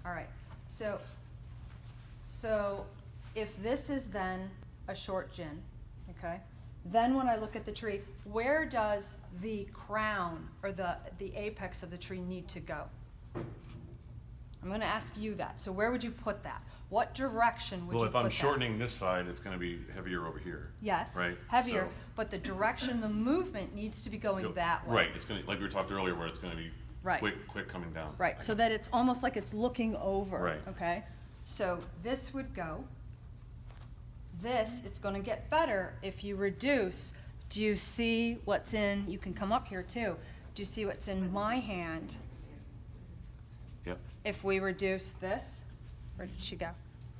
All right, so if this is then a short gin, okay, then when I look at the tree, where does the crown or the apex of the tree need to go? I'm going to ask you that. So where would you put that? What direction would you put that? Well, if I'm shortening this side, it's going to be heavier over here. Yes, right? heavier, So, but the direction, the movement needs to be going that way. Right, it's going to, like we talked earlier, where it's going to be Right. quick coming down. Right, so that it's almost like it's looking over, Right. okay? So this would go. This, it's going to get better if you reduce. Do you see what's in, you can come up here too. Do you see what's in my hand? Yep. If we reduce this, where did she go?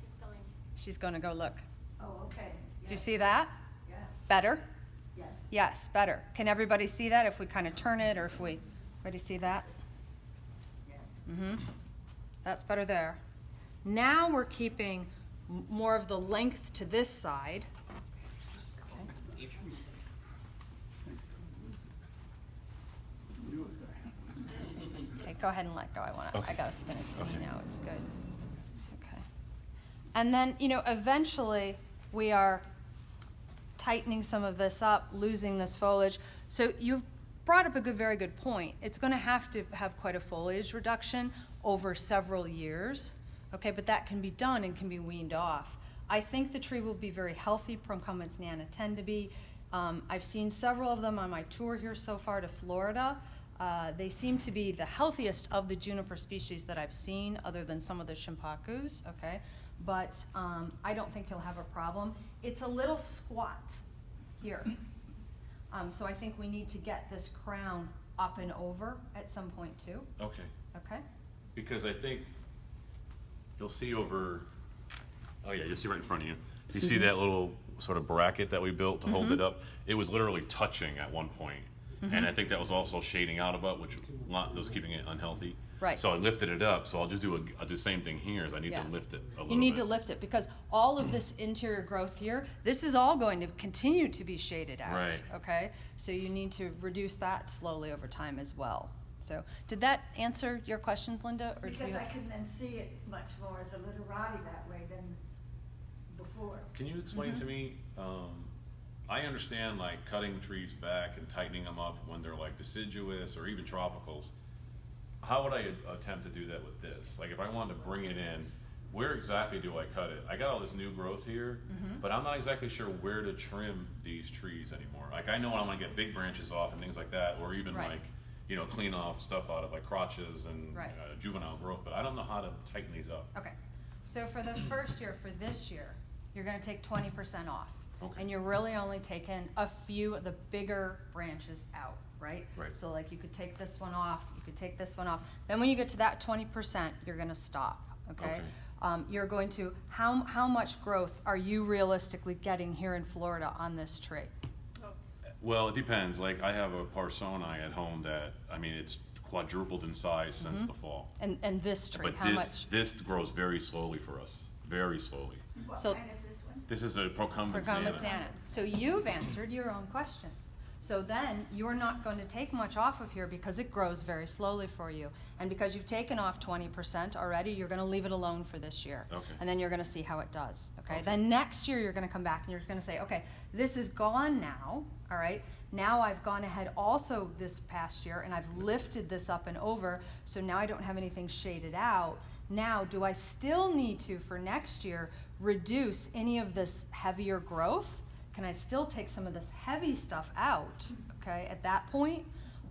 She's going. She's going to go look. Oh, okay. Do you see that? Yeah, Better? yes. Yes, better. Can everybody see that if we kind of turn it, or if we, everybody see that? Yes. Mm-hmm. That's better there. Now we're keeping more of the length to this side. Okay, go ahead and let go. I gotta spin it to me now. It's good. Okay. And then, eventually we are tightening some of this up, losing this foliage. So you've brought up a very good point. It's going to have quite a foliage reduction over several years, okay? But that can be done and can be weaned off. I think the tree will be very healthy. Procumbens Nana tend to be. I've seen several of them on my tour here so far to Florida. They seem to be the healthiest of the juniper species that I've seen, other than some of the shimpakus, okay? But I don't think you'll have a problem. It's a little squat here. So I think we need to get this crown up and over at some point too. Okay. Okay? Because I think you'll see over, oh yeah, you'll see right in front of you. You see that little sort of bracket that we built to hold it up? It was literally touching at one point. And I think that was also shading out about, which was keeping it unhealthy. Right. So I lifted it up, so I'll just do the same thing here, is I need Yeah. to lift it a little bit. You need to lift it because all of this interior growth here, this is all going to continue to be shaded out. Right. Okay? So you need to reduce that slowly over time as well. So did that answer your questions, Linda? Or do Because you I can then see it much more as a literati that way than before. Can you explain to me, I understand like cutting trees back and tightening them up when they're like deciduous or even tropicals. How would I attempt to do that with this? Like if I wanted to bring it in, where exactly do I cut it? I got all this new growth here, but I'm not exactly sure where to trim these trees anymore. Like I know I'm gonna get big branches off and things like that, or even Right. like, clean off stuff out of like crotches and Right. juvenile growth, but I don't know how to tighten these up. Okay. So for the first year, for this year, you're going to take 20% off. Okay. And you're really only taking a few of the bigger branches out, right? Right. So like you could take this one off, you could take this one off. Then when you get to that 20%, you're going to stop, okay? You're going to, how much growth are you realistically getting here in Florida on this tree? Well, it depends. Like I have a Parsoni at home that, it's quadrupled in size since the fall. And this tree, But how much? this grows very slowly for us, very slowly. What So- kind is this one? This is a Procumbens Procumbens Nana. Nana. So you've answered your own question. So then you're not going to take much off of here because it grows very slowly for you. And because you've taken off 20% already, you're going to leave it alone for this year. Okay. And then you're going to see how it does. Okay. Okay. Then next year you're going to come back and you're going to say, okay, this is gone now. All right. Now I've gone ahead also this past year and I've lifted this up and over. So now I don't have anything shaded out. Now, do I still need to, for next year, reduce any of this heavier growth? Can I still take some of this heavy stuff out, okay, at that point?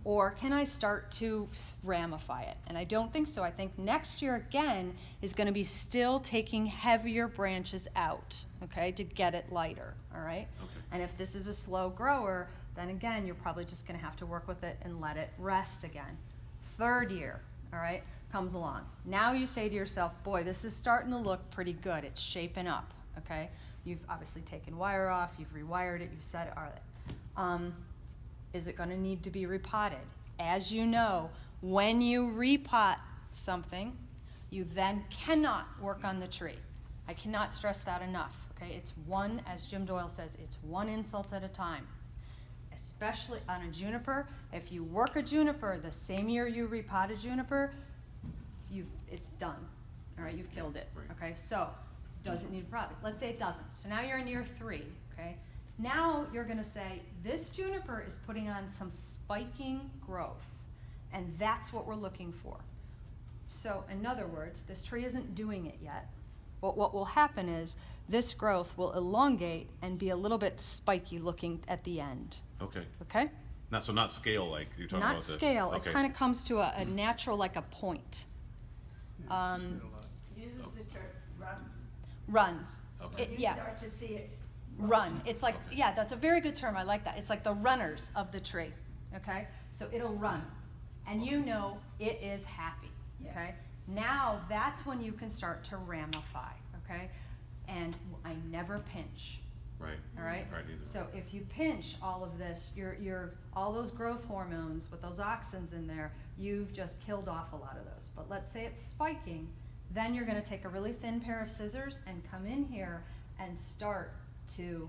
Or can I start to ramify it? And I don't think so. I think next year, again, is going to be still taking heavier branches out, okay, to get it lighter, all right? Okay. And if this is a slow grower, then again, you're probably just going to have to work with it and let it rest again. Third year, all right, comes along. Now you say to yourself, boy, this is starting to look pretty good. It's shaping up, okay? You've obviously taken wire off, you've rewired it, you've set it, all right. Is it going to need to be repotted? As you know, when you repot something, you then cannot work on the tree. I cannot stress that enough, okay? It's one, as Jim Doyle says, it's one insult at a time. Especially on a juniper, if you work a juniper the same year you repot a juniper, it's done. all right, you've killed it, Right. okay? So, does it need a product? Let's say it doesn't. So now you're in year 3, okay? Now you're gonna say, this juniper is putting on some spiking growth, and that's what we're looking for. So in other words, this tree isn't doing it yet, but what will happen is this growth will elongate and be a little bit spiky looking at the end, Okay. okay? So not scale like you're talking about. Not scale, Okay. it kind of comes to a natural, like a point. Uses the term runs. Runs. Okay. It- You yeah. start to see it. Run. It's like, Okay. yeah, that's a very good term. I like that. It's like the runners of the tree. Okay? So it'll run. And you know it is happy. Okay? Yes. Now that's when you can start to ramify. Okay? And I never pinch. Right. All right? Right, either. So if you pinch all of this, you're all those growth hormones with those auxins in there, you've just killed off a lot of those. But let's say it's spiking, then you're gonna take a really thin pair of scissors and come in here and start to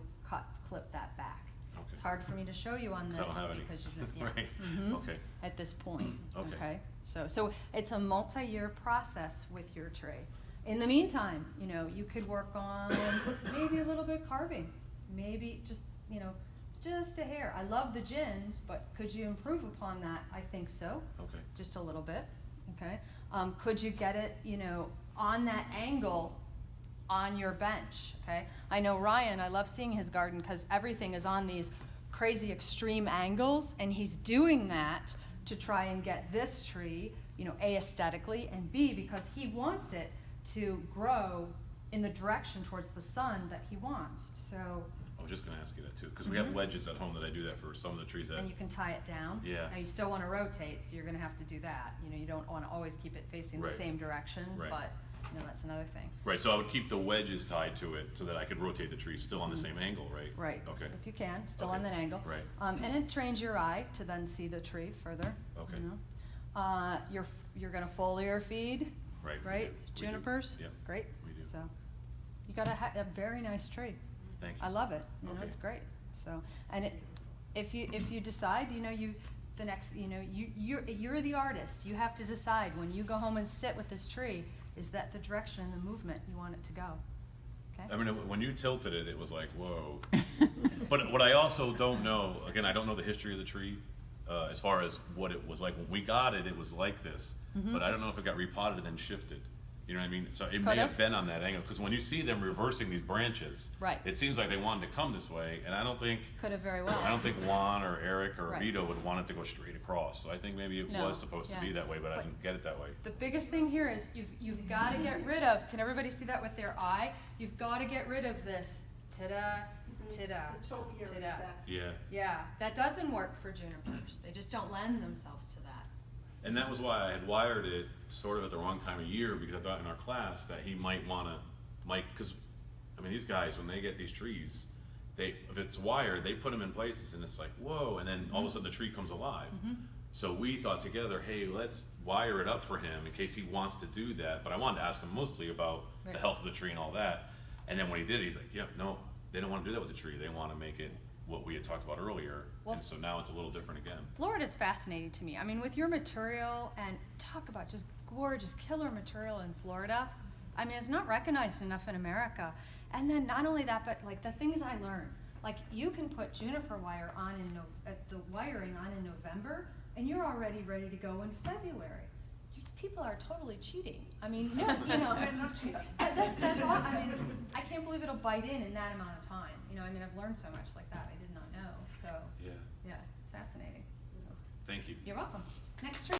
clip that back. Okay. It's hard for me to show you on 'Cause this I don't have any. because you don't, yeah. Right. Mhm. Okay. At this point, Okay. okay? So it's a multi-year process with your tree. In the meantime, you know, you could work on maybe a little bit carving, maybe just, you know, just a hair. I love the gins, but could you improve upon that? I think so, Okay. just a little bit, okay? Could you get it, you know, on that angle on your bench, okay? I know Ryan, I love seeing his garden because everything is on these crazy extreme angles, and he's doing that to try and get this tree, you know, A, aesthetically, and B, because he wants it to grow in the direction towards the sun that he wants. So, I was just gonna ask you that too, because we have wedges at home that I do that for some of the trees that. and you can tie it down. Yeah. Now you still want to rotate, so you're going to have to do that. You know, you don't want to always keep it facing the Right. same direction, Right. but you know, that's another thing. Right, so I would keep the wedges tied to it so that I could rotate the tree still on the same angle, right? Right. Okay. If you can, still Okay. on that angle. Right. And it trains your eye to then see the tree further. Okay. You know. You're gonna foliar feed, Right. we right? do, we do. Junipers. Yep. Great. We do. So, you got a very nice tree. Thank you. I love it. You know, Okay. it's great. So, and if you decide, you know, the next, you know, you're the artist. You have to decide when you go home and sit with this tree, is that the direction and the movement you want it to go? Okay. I mean, when you tilted it, it was like, whoa. But what I also don't know, again, I don't know the history of the tree, as far as what it was like. When we got it, it was like this. But I don't know if it got repotted and then shifted. You know what I mean? So it may Could've. have been on that angle, because when you see them reversing these branches, Right. it seems like they wanted to come this way, and I don't think Could have very well. Juan or Eric or Right. Vito would want it to go straight across. So I think maybe it No, was supposed to yeah. be that way, but I But- didn't get it that way. The biggest thing here is you've got to get rid of, can everybody see that with their eye? You've got to get rid of this ta-da, ta-da, The topiary ta-da. effect. Yeah. Yeah, that doesn't work for junipers. They just don't lend themselves to that. And that was why I had wired it sort of at the wrong time of year, because I thought in our class that he might want to, because, I mean, these guys, when they get these trees, if it's wired, they put them in places and it's like, whoa, and then all of a sudden the tree comes alive. So we thought together, hey, let's wire it up for him in case he wants to do that. But I wanted to ask him mostly about the Right. health of the tree and all that. And then when he did it, he's like, yeah, no, they don't want to do that with the tree. They want to make it what we had talked about earlier. Well- and so now it's a little different again. Florida's fascinating to me. I mean, with your material, and talk about just gorgeous killer material in Florida. I mean, it's not recognized enough in America. And then not only that, but like the things I learned, like you can put juniper wire on the wiring on in November, and you're already ready to go in February. People are totally cheating. I mean, no, you know, They're not cheating. that's all. I mean, I can't believe it'll bite in that amount of time. You know, I mean, I've learned so much like that. I did not know. So, Yeah. yeah, it's fascinating. So, Thank you. you're welcome. Next tree.